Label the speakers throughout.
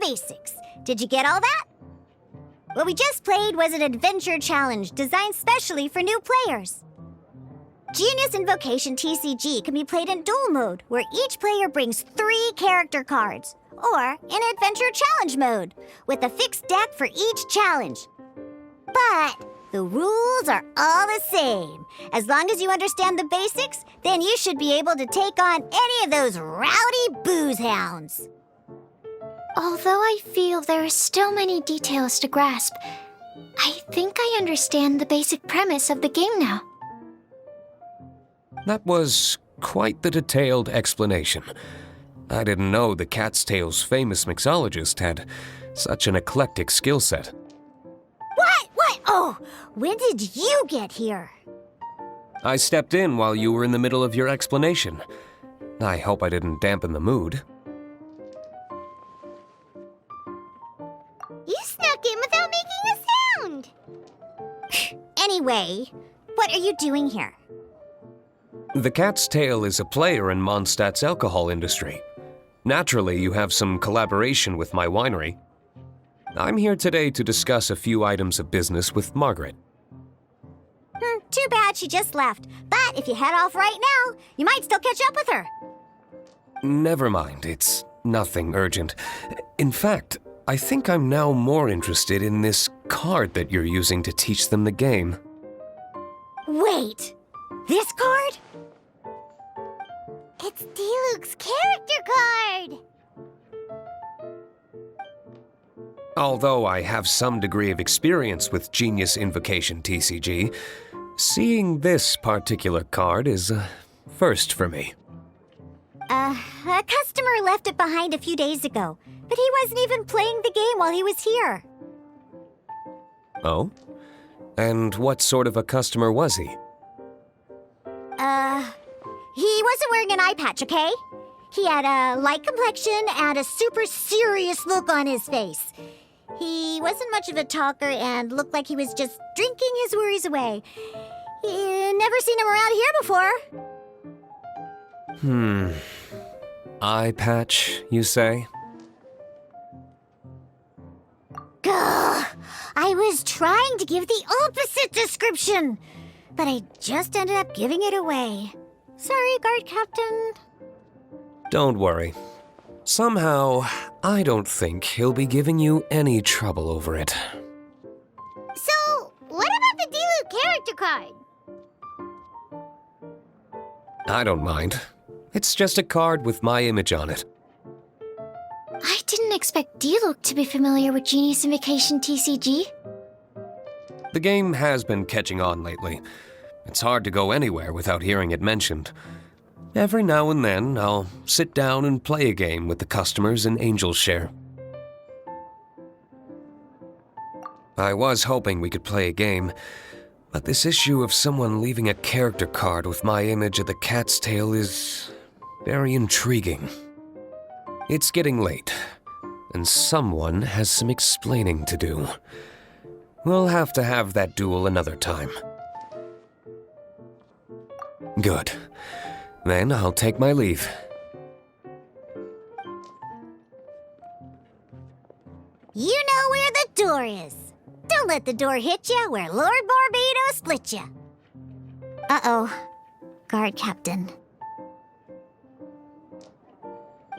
Speaker 1: basics. Did you get all that? What we just played was an adventure challenge designed specially for new players. Genius Invocation TCG can be played in duel mode, where each player brings 3 character cards, or in adventure challenge mode, with a fixed deck for each challenge. But the rules are all the same. As long as you understand the basics, then you should be able to take on any of those rowdy booze hounds.
Speaker 2: Although I feel there are still many details to grasp, I think I understand the basic premise of the game now.
Speaker 3: That was quite the detailed explanation. I didn't know the Cat's Tail's famous mixologist had such an eclectic skill set.
Speaker 1: What? Oh, when did you get here?
Speaker 3: I stepped in while you were in the middle of your explanation. I hope I didn't dampen the mood.
Speaker 1: You snuck in without making a sound! Anyway, what are you doing here?
Speaker 3: The Cat's Tail is a player in Mondstadt's alcohol industry. Naturally, you have some collaboration with my winery. I'm here today to discuss a few items of business with Margaret.
Speaker 1: Too bad she just left. But if you head off right now, you might still catch up with her.
Speaker 3: Never mind, it's nothing urgent. In fact, I think I'm now more interested in this card that you're using to teach them the game.
Speaker 1: Wait, this card? It's Diluc's character card!
Speaker 3: Although I have some degree of experience with Genius Invocation TCG, seeing this particular card is a first for me.
Speaker 1: A customer left it behind a few days ago, but he wasn't even playing the game while he was here.
Speaker 3: Oh? And what sort of a customer was he?
Speaker 1: He wasn't wearing an eye patch, okay? He had a light complexion and a super serious look on his face. He wasn't much of a talker and looked like he was just drinking his worries away. Never seen him around here before.
Speaker 3: Eye patch, you say?
Speaker 1: Gah! I was trying to give the opposite description, but I just ended up giving it away. Sorry, guard captain.
Speaker 3: Don't worry. Somehow, I don't think he'll be giving you any trouble over it.
Speaker 1: So, what about the Diluc character card?
Speaker 3: I don't mind. It's just a card with my image on it.
Speaker 2: I didn't expect Diluc to be familiar with Genius Invocation TCG.
Speaker 3: The game has been catching on lately. It's hard to go anywhere without hearing it mentioned. Every now and then, I'll sit down and play a game with the customers in Angel's Share. I was hoping we could play a game, but this issue of someone leaving a character card with my image of the Cat's Tail is very intriguing. It's getting late, and someone has some explaining to do. We'll have to have that duel another time. Good. Then I'll take my leave.
Speaker 1: You know where the door is. Don't let the door hit you where Lord Barbados split you. Uh-oh. Guard captain.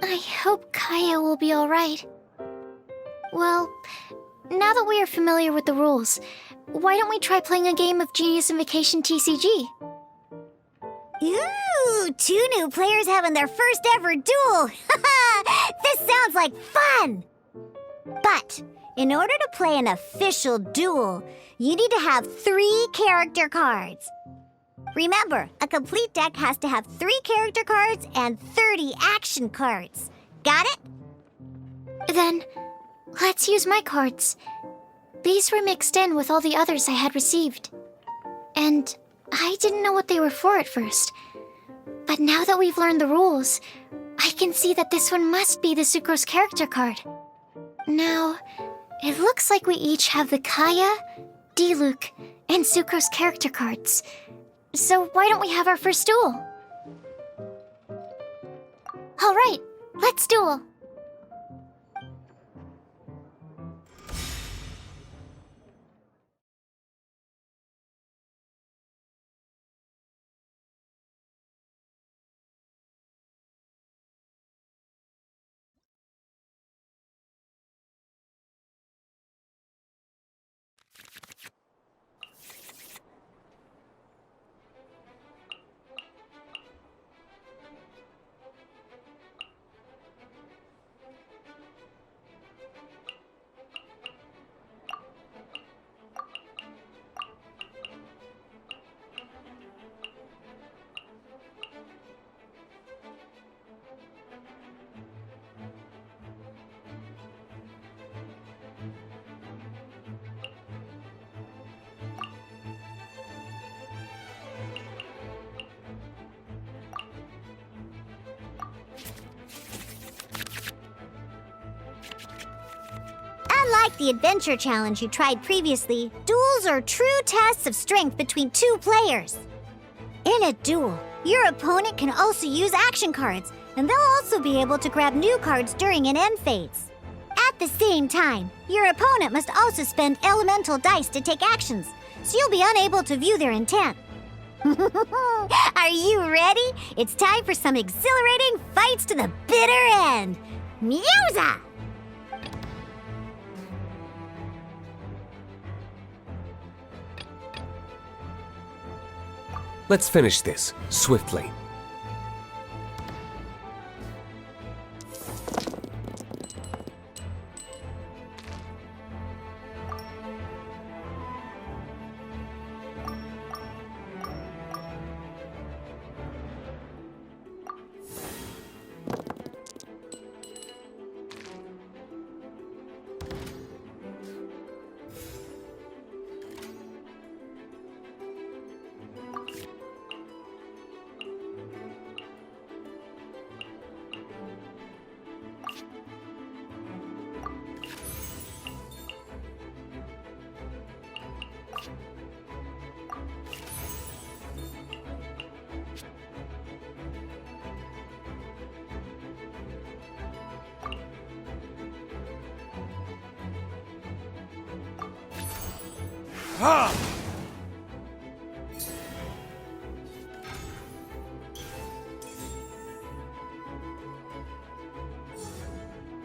Speaker 2: I hope Kaya will be alright. Well, now that we are familiar with the rules, why don't we try playing a game of Genius Invocation TCG?
Speaker 1: Ooh, 2 new players having their first ever duel. This sounds like fun! But in order to play an official duel, you need to have 3 character cards. Remember, a complete deck has to have 3 character cards and 30 action cards. Got it?
Speaker 2: Then, let's use my cards. These were mixed in with all the others I had received. And I didn't know what they were for at first. But now that we've learned the rules, I can see that this one must be the Sucrose character card. Now, it looks like we each have the Kaya, Diluc, and Sucrose character cards. So why don't we have our first duel? Alright, let's duel.
Speaker 1: Unlike the adventure challenge you tried previously, duels are true tests of strength between two players. In a duel, your opponent can also use action cards, and they'll also be able to grab new cards during an end phase. At the same time, your opponent must also spend elemental dice to take actions, so you'll be unable to view their intent. Are you ready? It's time for some exhilarating fights to the bitter end. Musa!
Speaker 3: Let's finish this swiftly.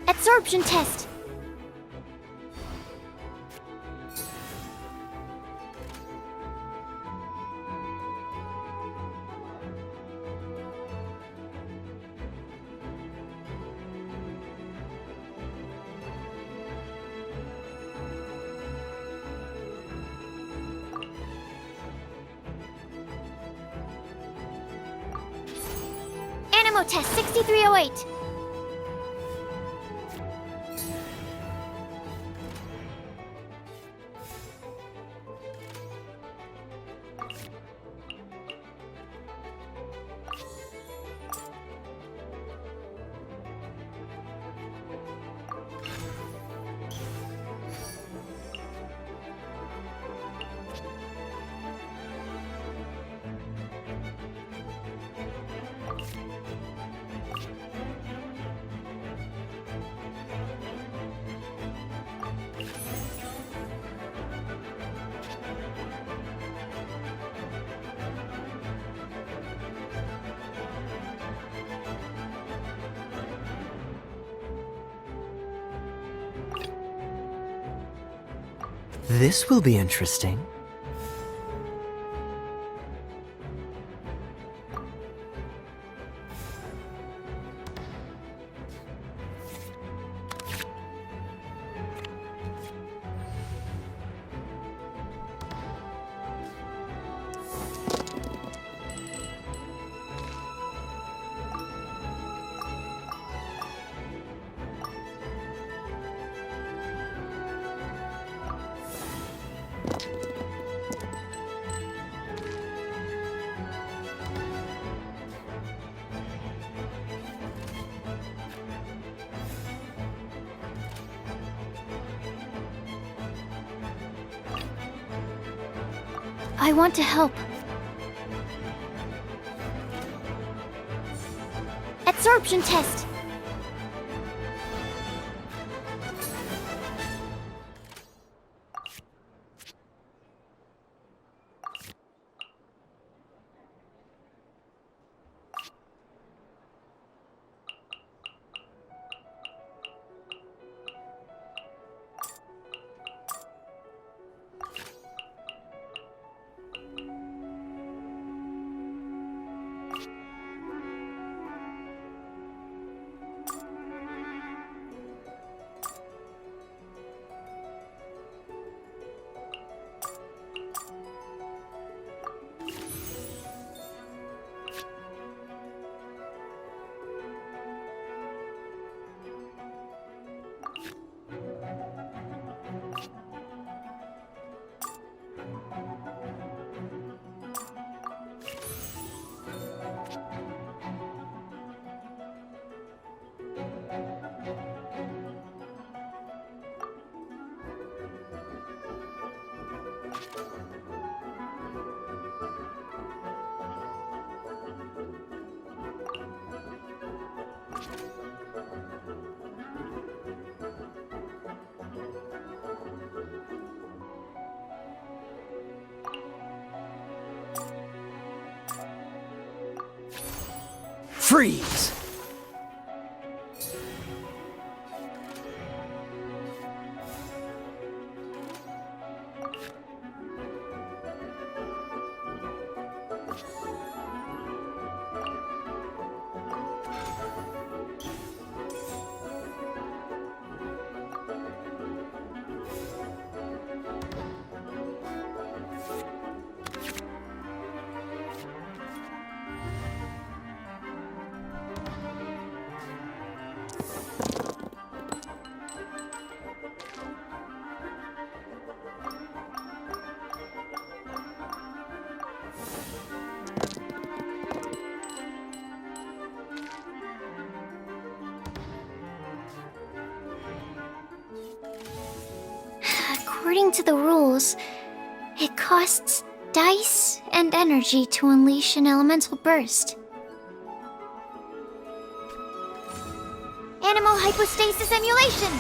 Speaker 2: Absorption test. Animo test 6308.
Speaker 4: This will be interesting.
Speaker 2: I want to help. Absorption test.
Speaker 4: Freeze!
Speaker 2: According to the rules, it costs dice and energy to unleash an elemental burst.
Speaker 1: Animal hypostasis emulation!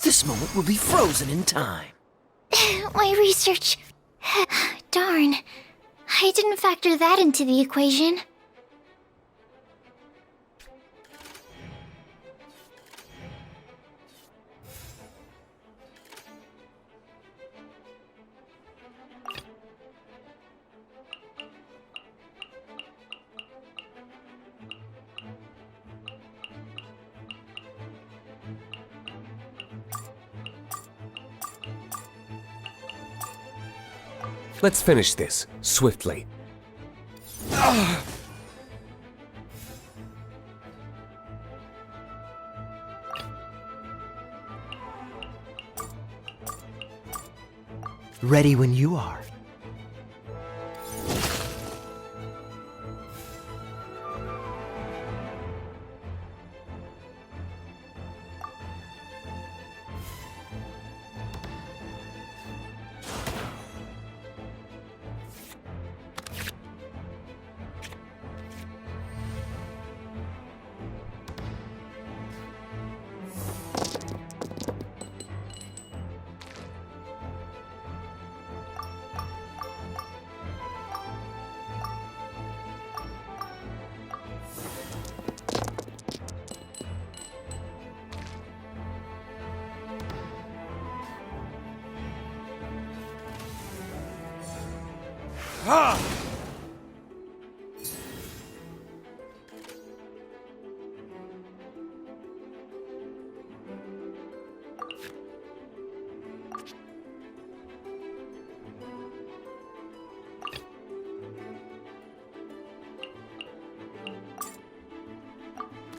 Speaker 4: This moment will be frozen in time.
Speaker 2: My research. Darn. I didn't factor that into the equation.
Speaker 3: Let's finish this, swiftly.
Speaker 4: Ready when you are.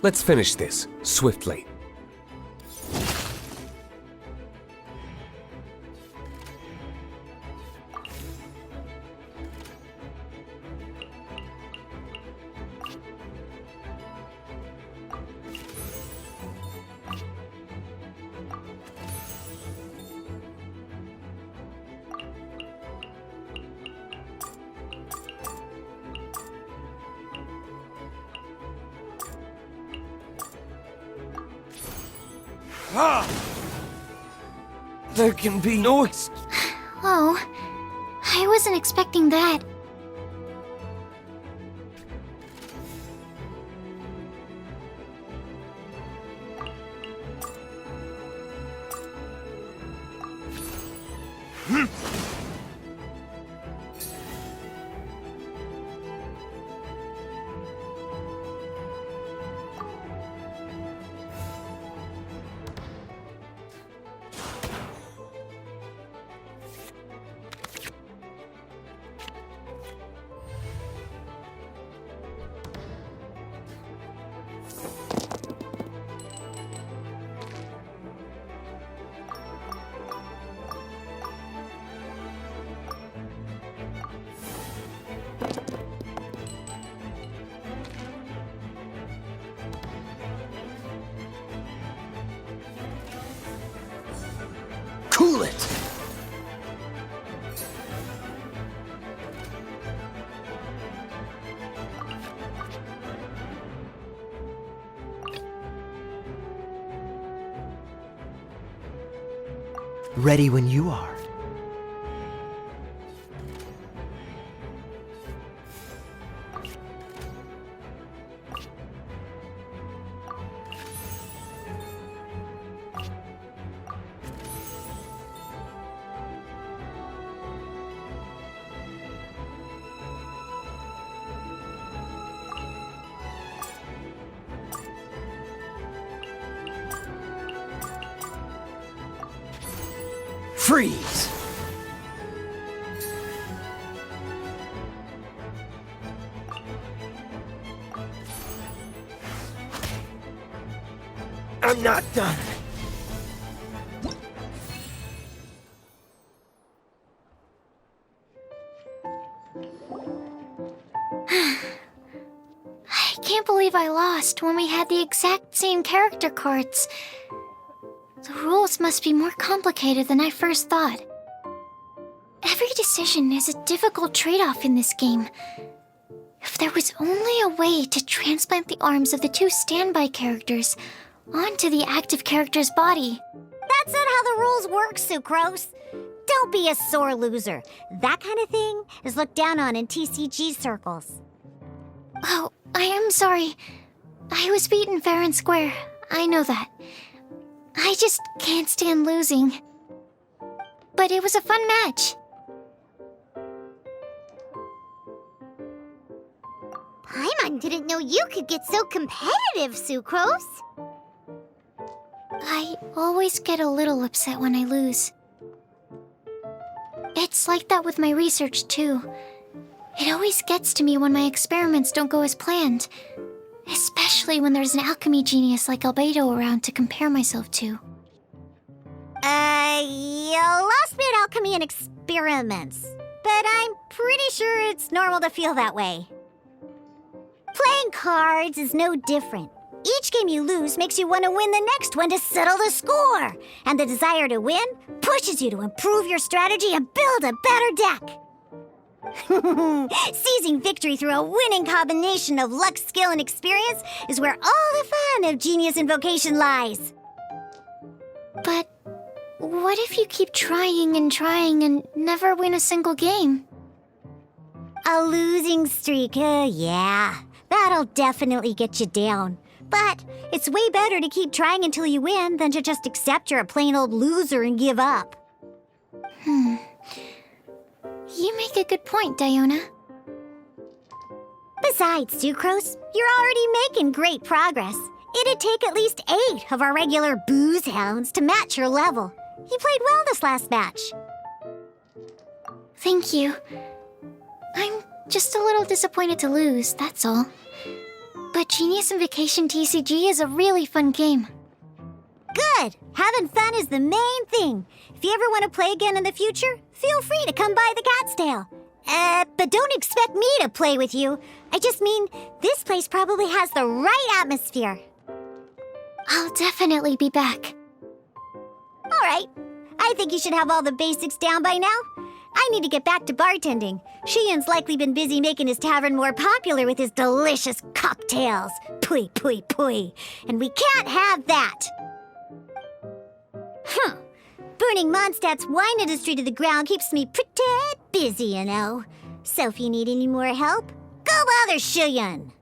Speaker 3: Let's finish this, swiftly.
Speaker 4: There can be no
Speaker 2: Oh, I wasn't expecting that.
Speaker 4: Cool it! Ready when you are. Freeze! I'm not done.
Speaker 2: I can't believe I lost when we had the exact same character cards. The rules must be more complicated than I first thought. Every decision is a difficult trade-off in this game. If there was only a way to transplant the arms of the two standby characters onto the active character's body.
Speaker 1: That's not how the rules work, Sucrose. Don't be a sore loser. That kind of thing is looked down on in TCG circles.
Speaker 2: Oh, I am sorry. I was beaten fair and square. I know that. I just can't stand losing. But it was a fun match.
Speaker 1: Paimon didn't know you could get so competitive, Sucrose.
Speaker 2: I always get a little upset when I lose. It's like that with my research, too. It always gets to me when my experiments don't go as planned. Especially when there's an alchemy genius like Albedo around to compare myself to.
Speaker 1: You lost me at alchemy and experiments. But I'm pretty sure it's normal to feel that way. Playing cards is no different. Each game you lose makes you want to win the next one to settle the score. And the desire to win pushes you to improve your strategy and build a better deck. Seizing victory through a winning combination of luck, skill, and experience is where all the fun of Genius Invocation lies.
Speaker 2: But what if you keep trying and never win a single game?
Speaker 1: A losing streak, yeah. That'll definitely get you down. But it's way better to keep trying until you win than to just accept you're a plain old loser and give up.
Speaker 2: You make a good point, Diona.
Speaker 1: Besides, Sucrose, you're already making great progress. It'd take at least 8 of our regular booze hounds to match your level. You played well this last match.
Speaker 2: Thank you. I'm just a little disappointed to lose, that's all. But Genius Invokation TCG is a really fun game.
Speaker 1: Good! Having fun is the main thing. If you ever want to play again in the future, feel free to come by the Cat's Tail. But don't expect me to play with you. I just mean, this place probably has the right atmosphere.
Speaker 2: I'll definitely be back.
Speaker 1: All right. I think you should have all the basics down by now. I need to get back to bartending. Shian's likely been busy making his tavern more popular with his delicious cocktails. Pui, pui, pui. And we can't have that. Burning Mondstadt's wine industry to the ground keeps me pretty busy, you know. So if you need any more help, go bother Shuyun.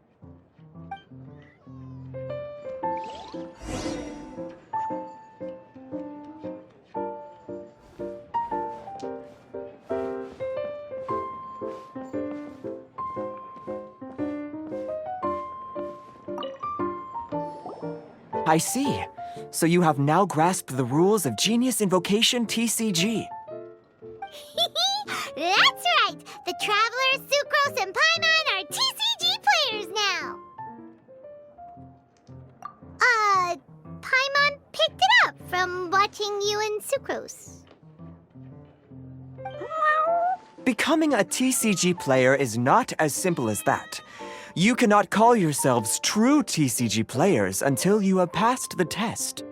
Speaker 4: I see. So you have now grasped the rules of Genius Invocation TCG.
Speaker 1: That's right! The Traveler, Sucrose, and Paimon are TCG players now! Paimon picked it up from watching you and Sucrose.
Speaker 4: Becoming a TCG player is not as simple as that. You cannot call yourselves true TCG players until you have passed the test.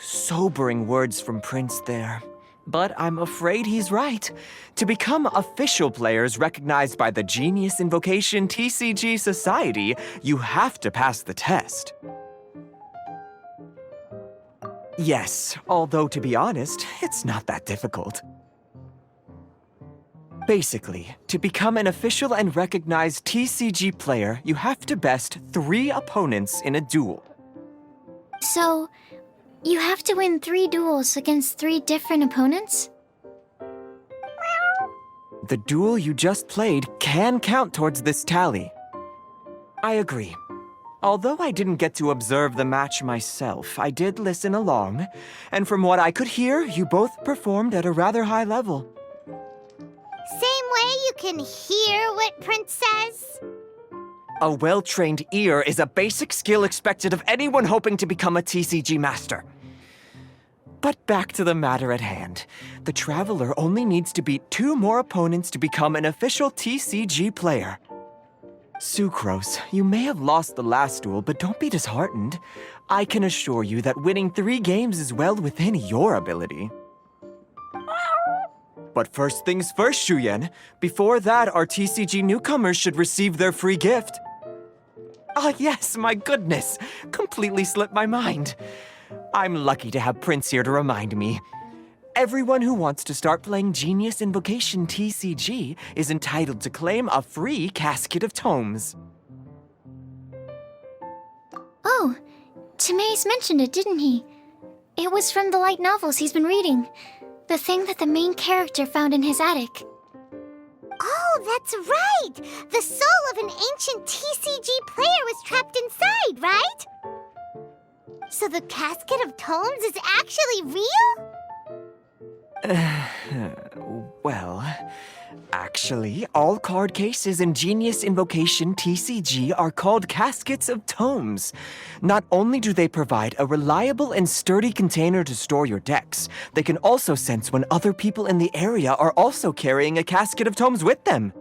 Speaker 4: Sobering words from Prince there. But I'm afraid he's right. To become official players recognized by the Genius Invocation TCG Society, you have to pass the test. Yes, although to be honest, it's not that difficult. Basically, to become an official and recognized TCG player, you have to best 3 opponents in a duel.
Speaker 2: So, you have to win 3 duels against 3 different opponents?
Speaker 4: The duel you just played can count towards this tally. I agree. Although I didn't get to observe the match myself, I did listen along, and from what I could hear, you both performed at a rather high level.
Speaker 1: Same way you can hear what Prince says?
Speaker 4: A well-trained ear is a basic skill expected of anyone hoping to become a TCG master. But back to the matter at hand. The Traveler only needs to beat 2 more opponents to become an official TCG player. Sucrose, you may have lost the last duel, but don't be disheartened. I can assure you that winning 3 games is well within your ability. But first things first, Shuyun. Before that, our TCG newcomers should receive their free gift. Ah, yes, my goodness. Completely slipped my mind. I'm lucky to have Prince here to remind me. Everyone who wants to start playing Genius Invocation TCG is entitled to claim a free casket of tomes.
Speaker 2: Oh, Timaeus mentioned it, didn't he? It was from the light novels he's been reading. The thing that the main character found in his attic.
Speaker 1: Oh, that's right! The soul of an ancient TCG player was trapped inside, right? So the casket of tomes is actually real?
Speaker 4: Well, actually, all card cases in Genius Invocation TCG are called caskets of tomes. Not only do they provide a reliable and sturdy container to store your decks, they can also sense when other people in the area are also carrying a casket of tomes with them.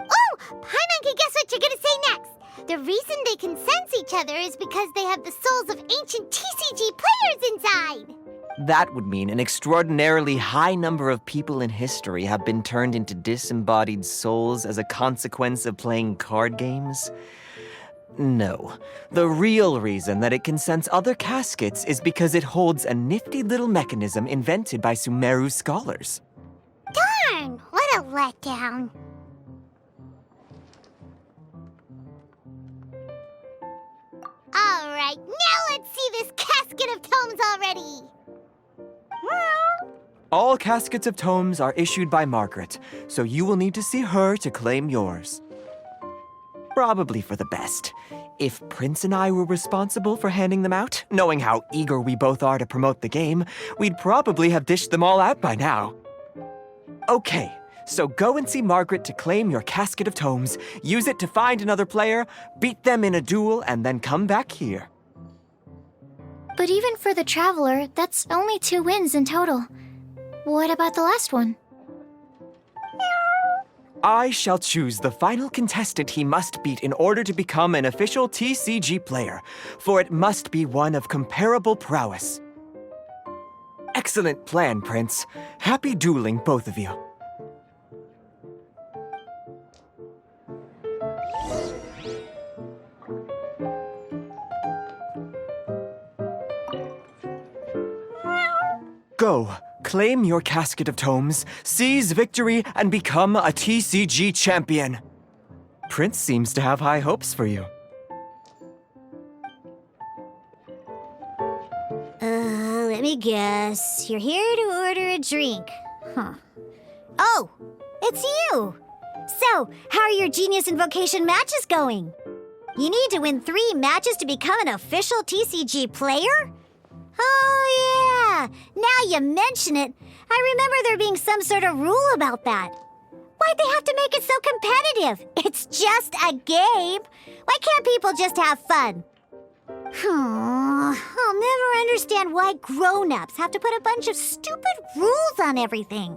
Speaker 1: Oh, Paimon can guess what you're gonna say next. The reason they can sense each other is because they have the souls of ancient TCG players inside.
Speaker 4: That would mean an extraordinarily high number of people in history have been turned into disembodied souls as a consequence of playing card games. No. The real reason that it can sense other caskets is because it holds a nifty little mechanism invented by Sumeru scholars.
Speaker 1: Darn, what a letdown. All right, now let's see this casket of tomes already.
Speaker 4: All caskets of tomes are issued by Margaret, so you will need to see her to claim yours. Probably for the best. If Prince and I were responsible for handing them out, knowing how eager we both are to promote the game, we'd probably have dished them all out by now. Okay, so go and see Margaret to claim your casket of tomes, use it to find another player, beat them in a duel, and then come back here.
Speaker 2: But even for the Traveler, that's only 2 wins in total. What about the last one?
Speaker 4: I shall choose the final contestant he must beat in order to become an official TCG player, for it must be one of comparable prowess. Excellent plan, Prince. Happy dueling, both of you. Go. Claim your casket of tomes, seize victory, and become a TCG champion. Prince seems to have high hopes for you.
Speaker 1: Let me guess. You're here to order a drink. Huh. Oh, it's you! So, how are your Genius Invocation matches going? You need to win 3 matches to become an official TCG player? Oh, yeah! Now you mention it, I remember there being some sort of rule about that. Why'd they have to make it so competitive? It's just a game. Why can't people just have fun? I'll never understand why grown-ups have to put a bunch of stupid rules on everything.